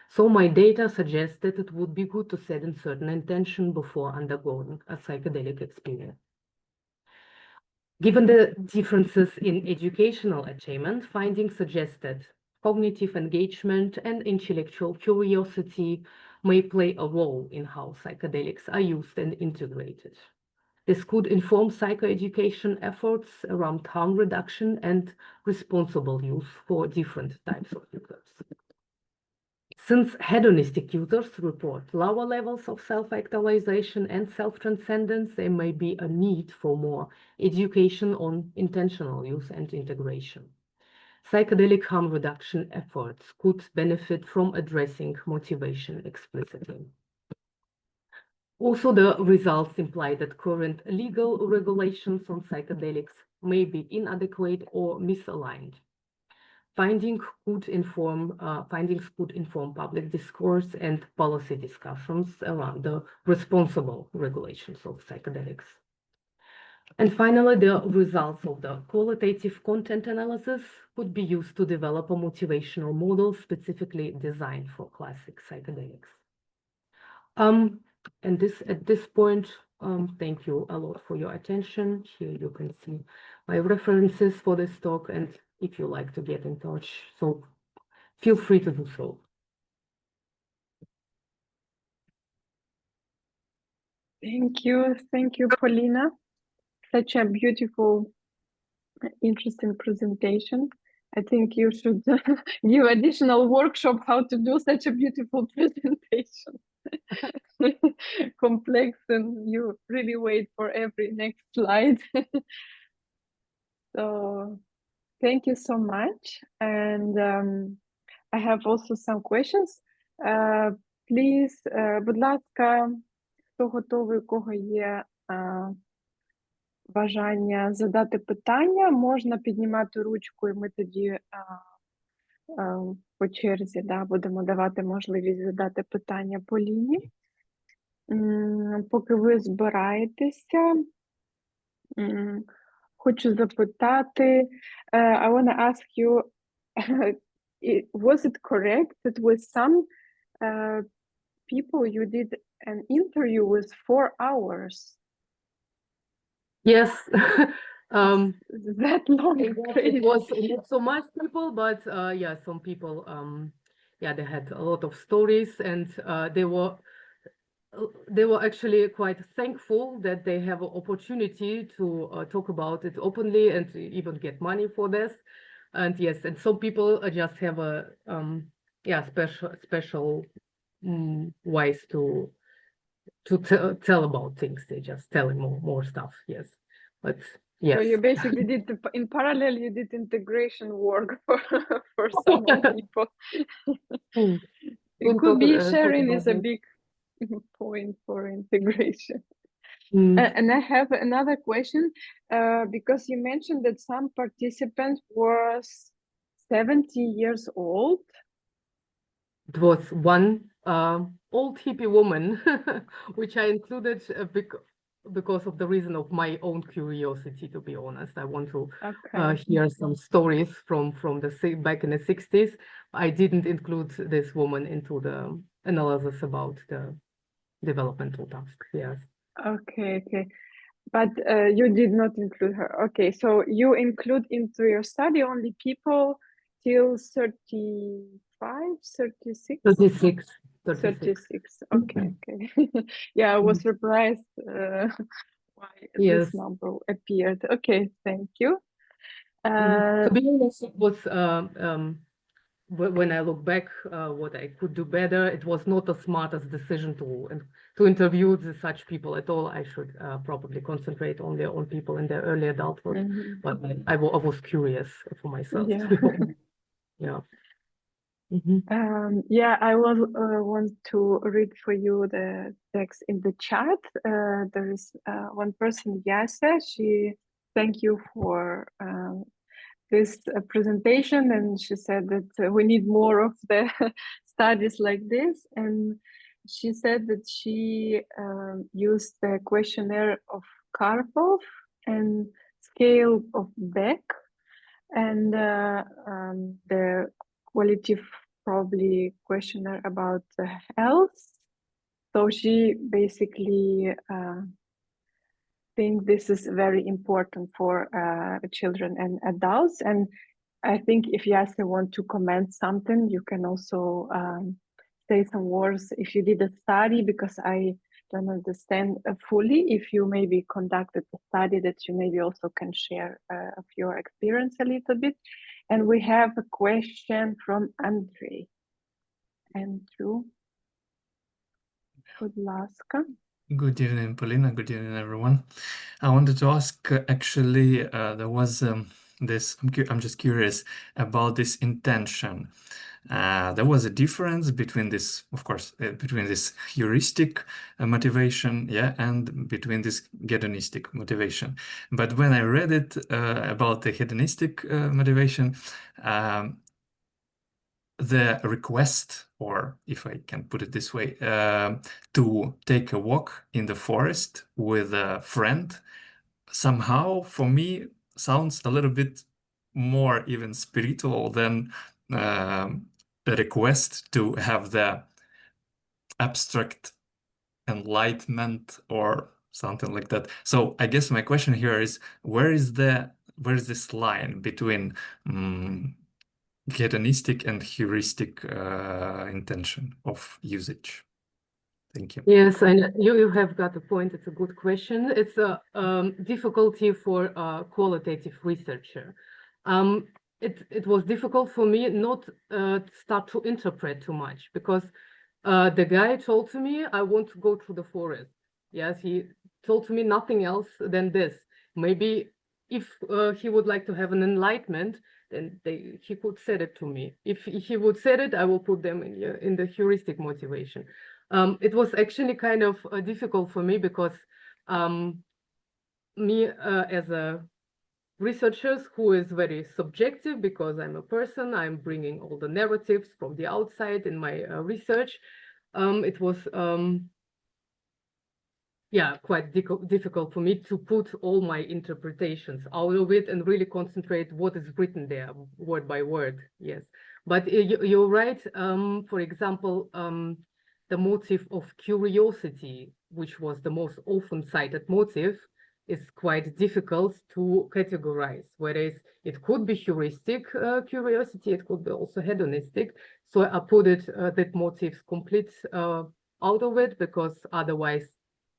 So my data suggests that it would be good to set a certain intention before undergoing a psychedelic experience. Given the differences in educational attainment, findings suggest that cognitive engagement and intellectual curiosity may play a role in how psychedelics are used and integrated. This could inform psychoeducation efforts around harm reduction and responsible use for different types of users. Since hedonistic users report lower levels of self-actualization and self-transcendence, there may be a need for more education on intentional use and integration. Psychedelic harm reduction efforts could benefit from addressing motivation explicitly. Also, the results imply that current legal regulations on psychedelics may be inadequate or misaligned. Findings could inform public discourse and policy discussions around the responsible regulations of psychedelics. And finally, the results of the qualitative content analysis could be used to develop a motivational model specifically designed for classic psychedelics. And at this point, thank you a lot for your attention. Here you can see my references for this talk, and if you like to get in touch, so feel free to do so. Thank you, Polina. Such a beautiful, interesting presentation. I think you should give additional workshop how to do such a beautiful presentation. Complex, and you really wait for every next slide. So thank you so much. And I have also some questions. Please, будь ласка, хто готовий, у кого є бажання задати питання, можна піднімати ручку, і ми тоді по черзі будемо давати можливість задати питання Поліні. Поки ви збираєтеся, хочу запитати, I want to ask you, was it correct that with some people you did an interview with 4 hours? Yes. That long? It was not so much people, but yeah, some people, yeah, they had a lot of stories, and they were actually quite thankful that they have an opportunity to talk about it openly and to even get money for this. And yes, and some people just have a yeah, special ways to tell about things. They just telling more stuff. Yes, but yes. So you basically did in parallel. You did integration work for some people. It could be sharing is a big point for integration. And I have another question, because you mentioned that some participant was 70 years old. It was one old hippie woman, which I included because of the reason of my own curiosity, to be honest. I want to Okay. hear some stories from back in the 60s. I didn't include this woman into the analysis about the developmental task. Yes. Okay. But you did not include her. Okay, so you include into your study only people till 35, 36? 36. 36. Okay. Yeah, I was surprised why this Yes. number appeared. Okay, thank you. To be honest, it was when I look back, what I could do better. It was not the smartest decision to interview such people at all. I should probably concentrate only on people in their early adulthood. But I was curious for myself. Yeah. To be honest. Yeah. Yeah, I will want to read for you the text in the chat. There is one person, Yasa. She thank you for this presentation, and she said that we need more of the studies like this. And she said that she used the questionnaire of Karpov and scale of Beck and the qualitative probably questionnaire about health. So she basically think this is very important for children and adults. And I think if Yasser want to comment something, you can also say some words if you did a study, because I don't understand fully. If you maybe conducted a study that you maybe also can share of your experience a little bit. And we have a question from Andrew. Andrew Kudlaska. Good evening, Polina. Good evening, everyone. I wanted to ask, actually, there was this, I'm just curious about this intention. There was a difference between this, of course, between this heuristic motivation, yeah, and between this hedonistic motivation. But when I read it about the hedonistic motivation, the request, or if I can put it this way, to take a walk in the forest with a friend, somehow for me sounds a little bit more even spiritual than a request to have the abstract enlightenment or something like that. So I guess my question here is, where is this line between hedonistic and heuristic intention of usage? Thank you. Yes, and you have got a point. It's a good question. It's a difficulty for a qualitative researcher. It was difficult for me not to start to interpret too much, because the guy told to me, I want to go through the forest. Yes, he told to me nothing else than this. Maybe if he would like to have an enlightenment, then he could say it to me. If he would say it, I will put them in the heuristic motivation. It was actually kind of difficult for me, because me as a researcher who is very subjective, because I'm a person, I'm bringing all the narratives from the outside in my research. It was yeah, quite difficult for me to put all my interpretations out of it and really concentrate what is written there, word by word. Yes, but you're right. For example, the motive of curiosity, which was the most often cited motive, is quite difficult to categorize. Whereas it could be heuristic curiosity, it could be also hedonistic. So I put it that motives complete out of it, because otherwise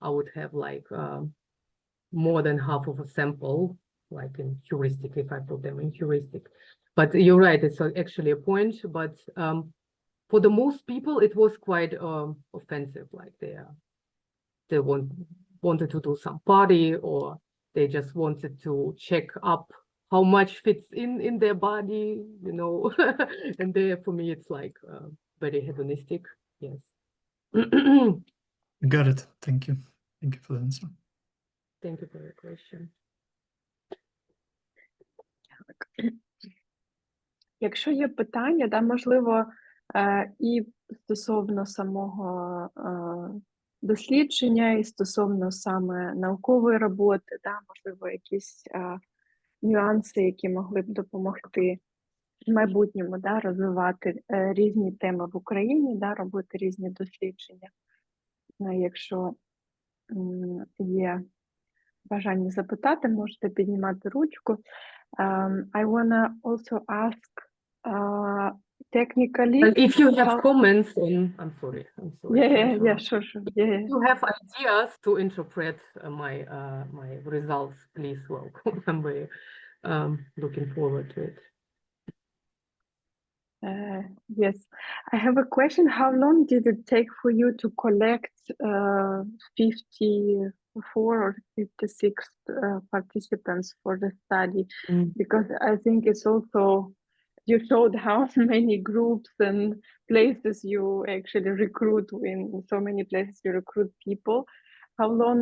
I would have like more than half of a sample, like in heuristic, if I put them in heuristic. But you're right, it's actually a point. But for the most people, it was quite offensive. Like they wanted to do some party, or they just wanted to check up how much fits in their body, you know. And there, for me, it's like very hedonistic. Yes. Got it. Thank you. Thank you for the answer. Thank you for your question. Якщо є питання, можливо, і стосовно самого дослідження і стосовно саме наукової роботи, да, можливо, якісь нюанси, які могли б допомогти в майбутньому, да, розвивати різні теми в Україні, да, робити різні дослідження. Якщо є бажання запитати, можете піднімати ручку. I wanna also ask technically. And if you have comments on, I'm sorry. Yeah, sure. Yeah. If you have ideas to interpret my results, please welcome. I'm very looking forward to it. Yes, I have a question. How long did it take for you to collect 54 or 56 participants for the study? Because I think it's also, you showed how many groups and places you actually recruit. In so many places you recruit people. How long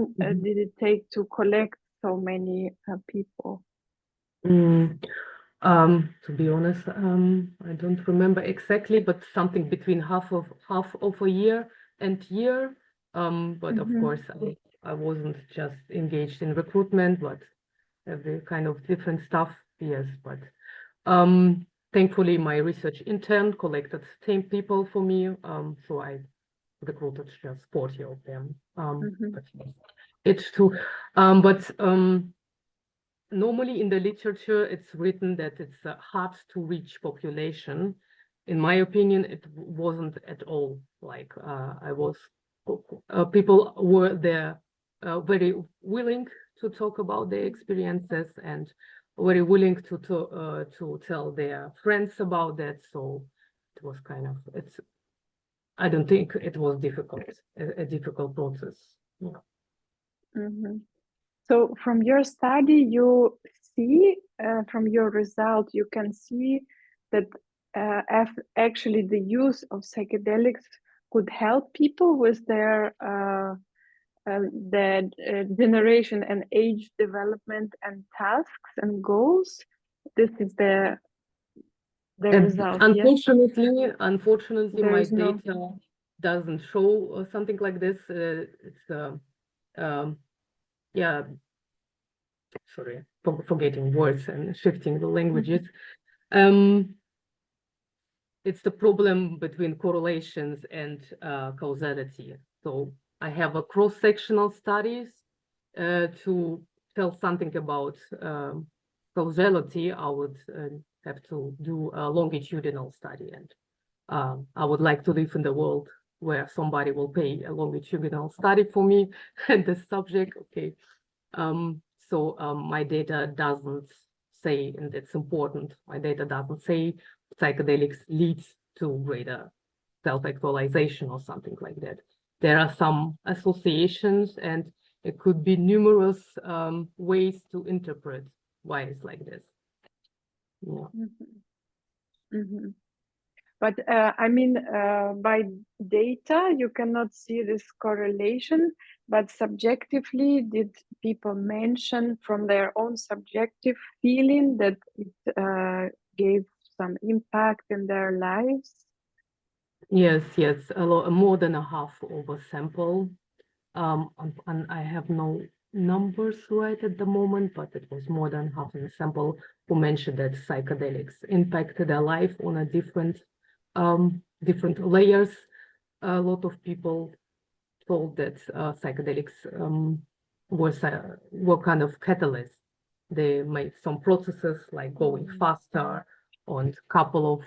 did it take to collect so many people? To be honest, I don't remember exactly, but something between half of a year and year. But of course, I wasn't just engaged in recruitment, but every kind of different stuff. Yes, but thankfully, my research intern collected 10 people for me, so I recruited just 40 of them. But yes, it's true. Normally in the literature, it's written that it's a hard to reach population. In my opinion, it wasn't at all. Like people were there very willing to talk about their experiences and very willing to tell their friends about that. So it was kind of, I don't think it was difficult, a difficult process. Yeah. So from your study, you see, from your result, you can see that actually the use of psychedelics could help people with their generation and age development and tasks and goals. This is the result. Unfortunately, yes? Unfortunately, my data doesn't show something like this. Yeah, sorry, forgetting words and shifting the languages. It's the problem between correlations and causality. So I have a cross-sectional studies to tell something about causality. I would have to do a longitudinal study, and I would like to live in the world where somebody will pay a longitudinal study for me and the subject. Okay. So my data doesn't say, and it's important, my data doesn't say psychedelics leads to greater self-actualization or something like that. There are some associations, and it could be numerous ways to interpret why it's like this. Yeah. But I mean, by data, you cannot see this correlation, but subjectively, did people mention from their own subjective feeling that it gave some impact in their lives? Yes, a lot more than a half of a sample. And I have no numbers right at the moment, but it was more than half of the sample who mentioned that psychedelics impacted their life on a different layers. A lot of people told that psychedelics were kind of catalysts. They made some processes like going faster, and couple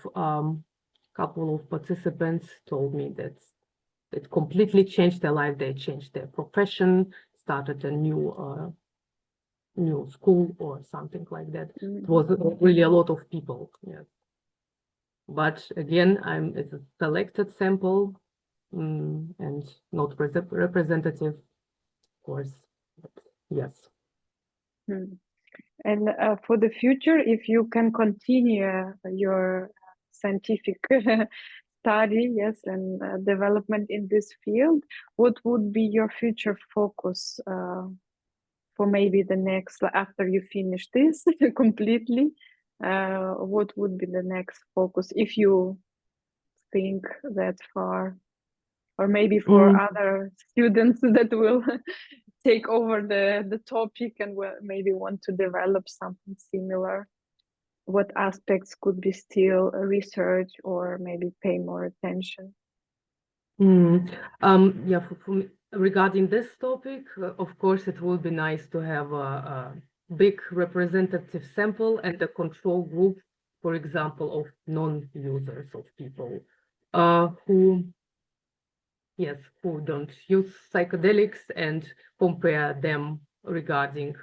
of participants told me that it completely changed their life. They changed their profession, started a new school or something like that. It was really a lot of people, yes. But again, it's a selected sample and not representative, of course. But yes. And for the future, if you can continue your scientific study, yes, and development in this field, what would be your future focus for maybe the next, after you finish this completely? What would be the next focus if you think that far? or maybe for Mm. other students that will take over the topic and will maybe want to develop something similar? What aspects could be still research or maybe pay more attention? Yeah, for me, regarding this topic, of course, it would be nice to have a big representative sample and a control group, for example, of non-users, of people who, yes, who don't use psychedelics, and compare them regarding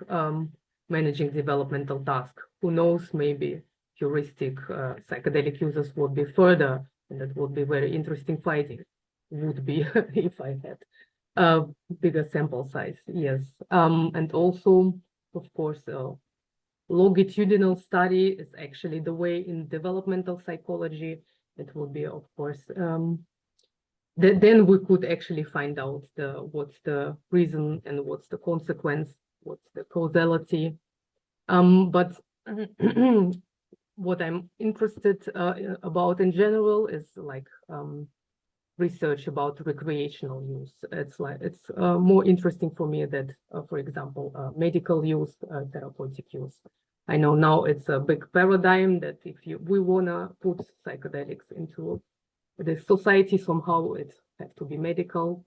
managing developmental tasks. Who knows, maybe heuristic psychedelic users would be further, and that would be very interesting finding. Would be if I had a bigger sample size, yes. And also, of course, longitudinal study is actually the way in developmental psychology. It would be, of course, then we could actually find out what's the reason and what's the consequence, what's the causality. But what I'm interested about in general is like research about recreational use. It's more interesting for me that, for example, medical use, therapeutic use. I know now it's a big paradigm that if we wanna put psychedelics into the society, somehow it has to be medical.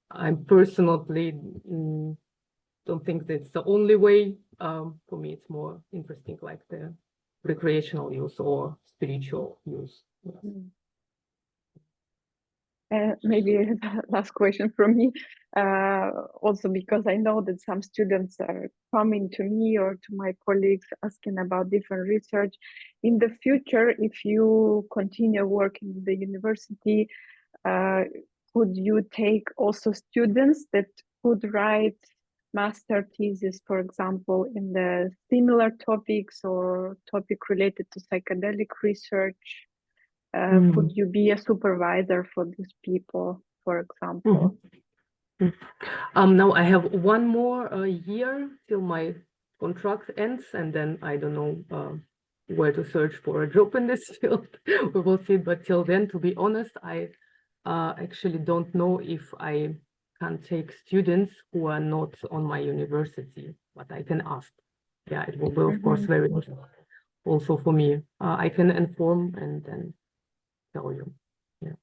I personally don't think that's the only way. For me, it's more interesting like the recreational use or spiritual use. Yes. Maybe last question from me, also because I know that some students are coming to me or to my colleagues asking about different research. In the future, if you continue working in the university, could you take also students that could write master thesis, for example, in the similar topics or topic related to psychedelic research? Could you be a supervisor for these people, for example? Now I have one more year till my contract ends, and then I don't know where to search for a job in this field. We will see. But till then, to be honest, I actually don't know if I can take students who are not on my university, but I can ask. Yeah, it will be, of course, very interesting also for me. I can inform and then tell you. Yeah.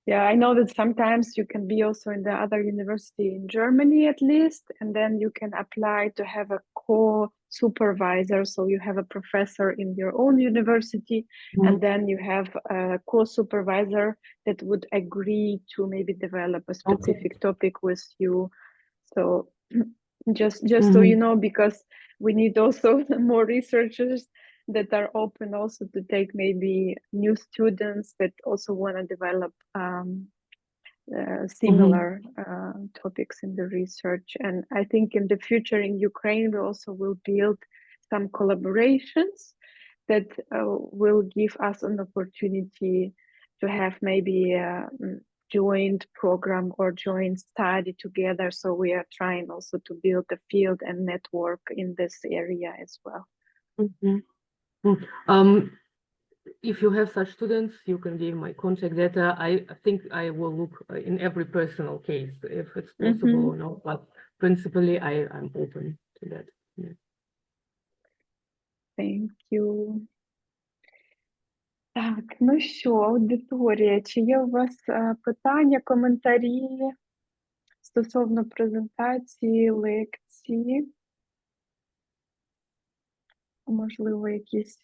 Yeah, I know that sometimes you can be also in the other university in Germany at least, and then you can apply to have a co-supervisor. So you have a professor in your own university, and then you have a co-supervisor that would agree to maybe develop a specific topic with you. So just so you know, because we need also more researchers that are open also to take maybe new students that also want to develop similar topics in the research. And I think in the future in Ukraine, we also will build some collaborations that will give us an opportunity to have maybe a joint program or joint study together. So we are trying also to build a field and network in this area as well. If you have such students, you can give my contact data. I think I will look in every personal case if it's possible or not, but principally I'm open to that. Yeah. Thank you. Так, ну що, аудиторія, чи є у вас питання, коментарі стосовно презентації, лекції? Можливо, якісь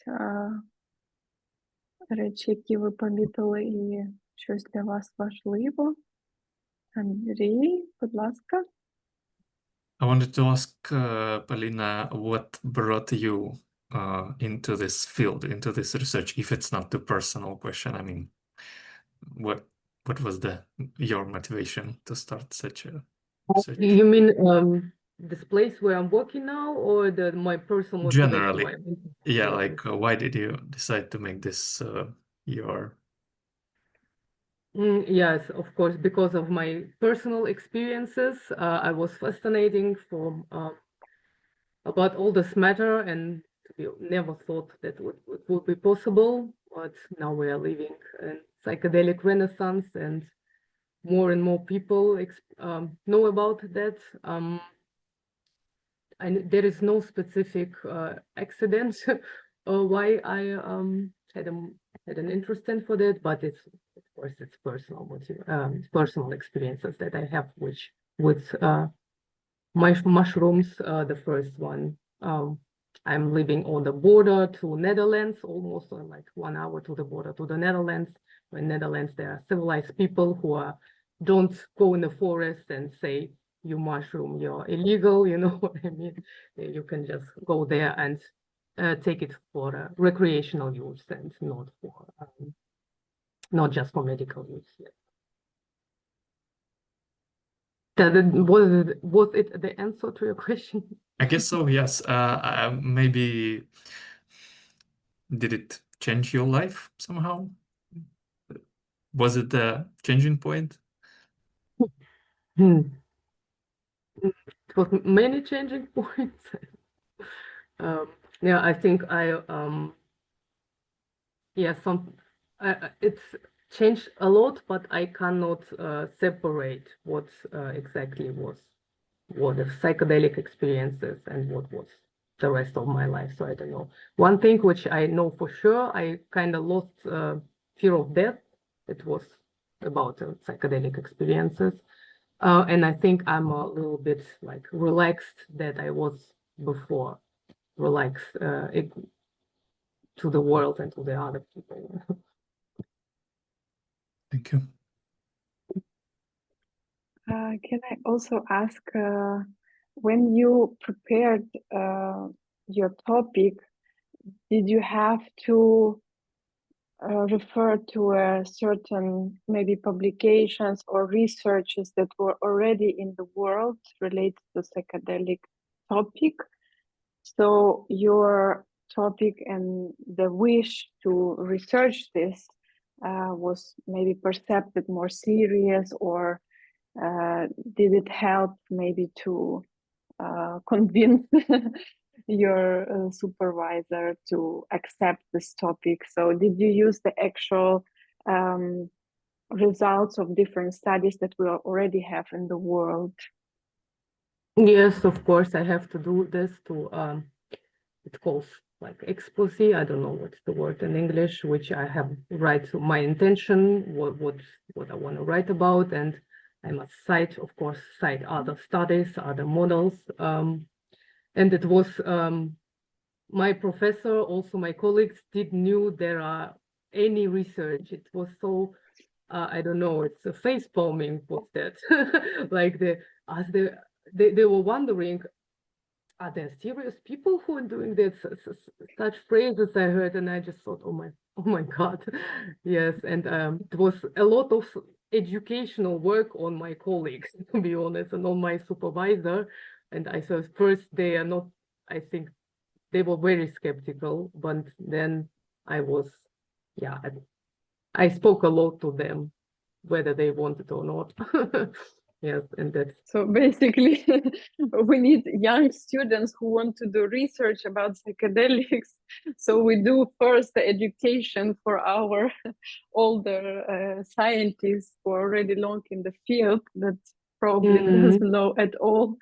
речі, які ви помітили і щось для вас важливо? Андрій, будь ласка. I wanted to ask Polina, what brought you into this field, into this research, if it's not the personal question. I mean, what was your motivation to start such a research? You mean this place where I'm working now, or my personal motivation? Generally, yeah, like why did you decide to make this your... Yes, of course, because of my personal experiences. I was fascinating about all this matter, and we never thought that it would be possible. But now we are living in psychedelic renaissance, and more and more people know about that. There is no specific accident why I had an interest in for that, but it's of course it's personal experiences that I have, which with mushrooms. The first one, I'm living on the border to Netherlands, almost like 1 hour to the border to the Netherlands. In Netherlands, there are civilized people who don't go in the forest and say, you mushroom, you're illegal, you know what I mean? You can just go there and take it for recreational use and not just for medical use. Was it the answer to your question? I guess so, yes. Maybe did it change your life somehow? Was it the changing point? Hmm. It was many changing points. Yeah, I think it's changed a lot, but I cannot separate what exactly was what the psychedelic experiences and what was the rest of my life. So I don't know. One thing which I know for sure, I kind of lost fear of death. It was about psychedelic experiences. And I think I'm a little bit like relaxed that I was before, relaxed to the world and to the other people. Thank you. Can I also ask, when you prepared your topic, did you have to refer to a certain maybe publications or researches that were already in the world related to psychedelic topic? So your topic and the wish to research this was maybe perceived more serious, or did it help maybe to convince your supervisor to accept this topic? So did you use the actual results of different studies that we already have in the world? Yes, of course, I have to do this to it calls like expose. I don't know what's the word in English, which I have write my intention, what I want to write about, and I must cite, of course, cite other studies, other models. And it was my professor, also my colleagues didn't knew there are any research. It was so I don't know, it's a face palming, what's that? Like they were wondering, are there serious people who are doing this? Such phrases I heard, and I just thought, oh my God, yes. And it was a lot of educational work on my colleagues, to be honest, and on my supervisor. And I thought first they are not. I think they were very skeptical, but then I was, yeah, I spoke a lot to them, whether they wanted or not. Yes, and that's So basically, we need young students who want to do research about psychedelics. So we do first the education for our older scientists who are already long in the field that probably doesn't know at all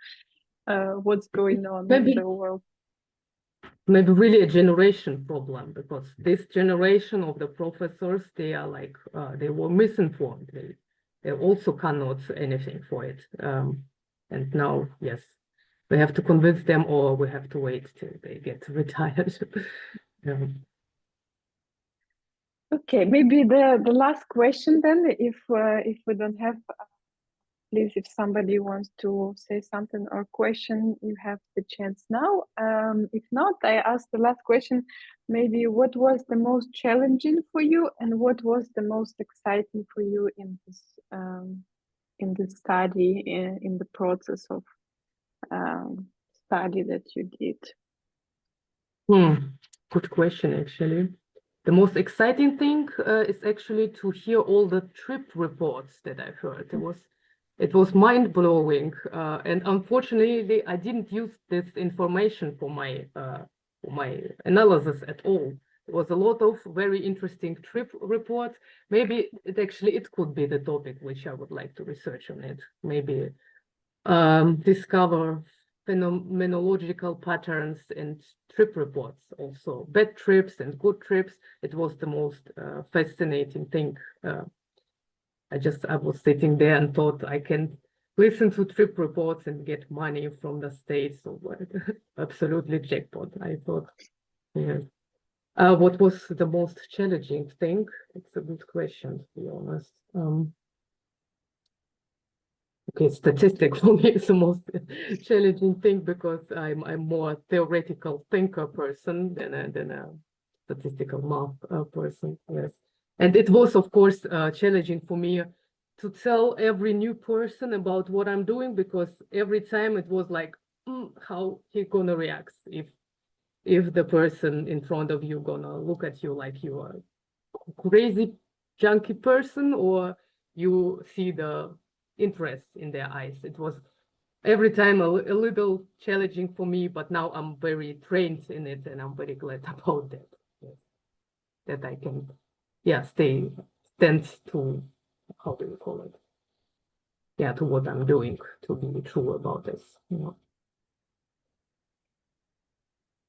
what's going on in the world. Maybe really a generation problem, because this generation of the professors, they are like they were misinformed. They also cannot anything for it. And now, yes, we have to convince them, or we have to wait till they get retired. Okay, maybe the last question then, if we don't have, please, if somebody wants to say something or question, you have the chance now. If not, I ask the last question. Maybe what was the most challenging for you, and what was the most exciting for you in this study, in the process of study that you did? Good question, actually. The most exciting thing is actually to hear all the trip reports that I've heard. It was mind-blowing, and unfortunately, I didn't use this information for my analysis at all. There was a lot of very interesting trip reports. Maybe it could be the topic which I would like to research on it. Maybe discover phenomenological patterns in trip reports, also bad trips and good trips. It was the most fascinating thing. I was sitting there and thought I can listen to trip reports and get money from the state. So absolutely jackpot, I thought. Yeah. What was the most challenging thing? It's a good question, to be honest. Okay, statistics for me is the most challenging thing because I'm more theoretical thinker person than a statistical math person. Yes, and it was of course challenging for me to tell every new person about what I'm doing, because every time it was like, how he gonna react if the person in front of you gonna look at you like you are a crazy junkie person, or you see the interest in their eyes. It was every time a little challenging for me, but now I'm very trained in it and I'm very glad about that. Yes. That I can, yeah, stand to, how do you call it? Yeah, to what I'm doing, to be true about this, you know.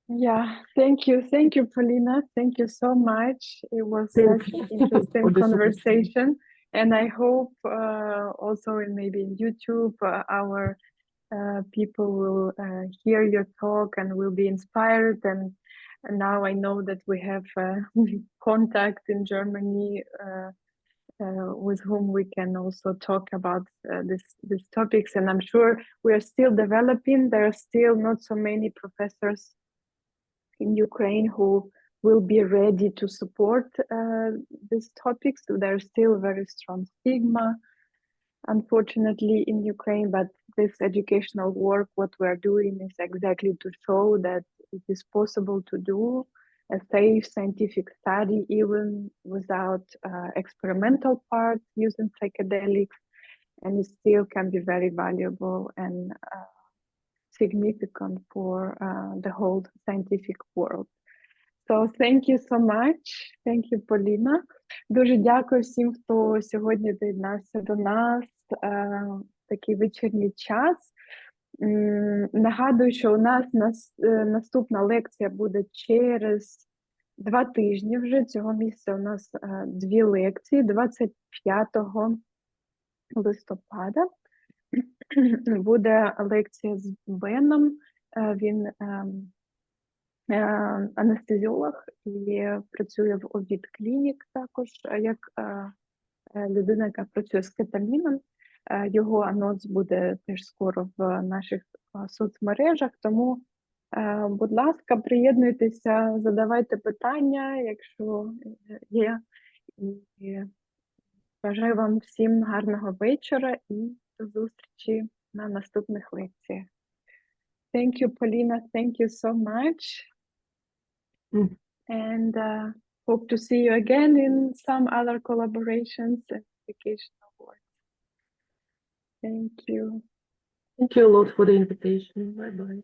Yeah, thank you, Polina. Thank you so much. It was Thank such you an for interesting this opportunity. conversation, and I hope also maybe in YouTube our people will hear your talk and will be inspired. And now I know that we have contact in Germany with whom we can also talk about these topics. And I'm sure we are still developing. There are still not so many professors in Ukraine who will be ready to support these topics. So there's still very strong stigma, unfortunately, in Ukraine. But this educational work, what we're doing is exactly to show that it is possible to do a safe scientific study even without experimental part using psychedelics, and it still can be very valuable and significant for the whole scientific world. So thank you so much. Thank you, Polina. Дуже дякую всім, хто сьогодні доєднався до нас в такий вечірній час. Нагадую, що у нас наступна лекція буде через 2 тижні вже. Цього місяця у нас 2 лекції. 25 листопада буде лекція з Беном. Він анестезіолог і працює в Овід Клінік також, як людина, яка працює з кетаміном. Його анонс буде теж скоро в наших соцмережах, тому, будь ласка, приєднуйтеся, задавайте питання, якщо є. І бажаю вам всім гарного вечора і до зустрічі на наступних лекціях. Thank you, Polina. Thank you so much. And hope to see you again in some other collaborations and educational work. Thank you. Thank you a lot for the invitation. Bye-bye.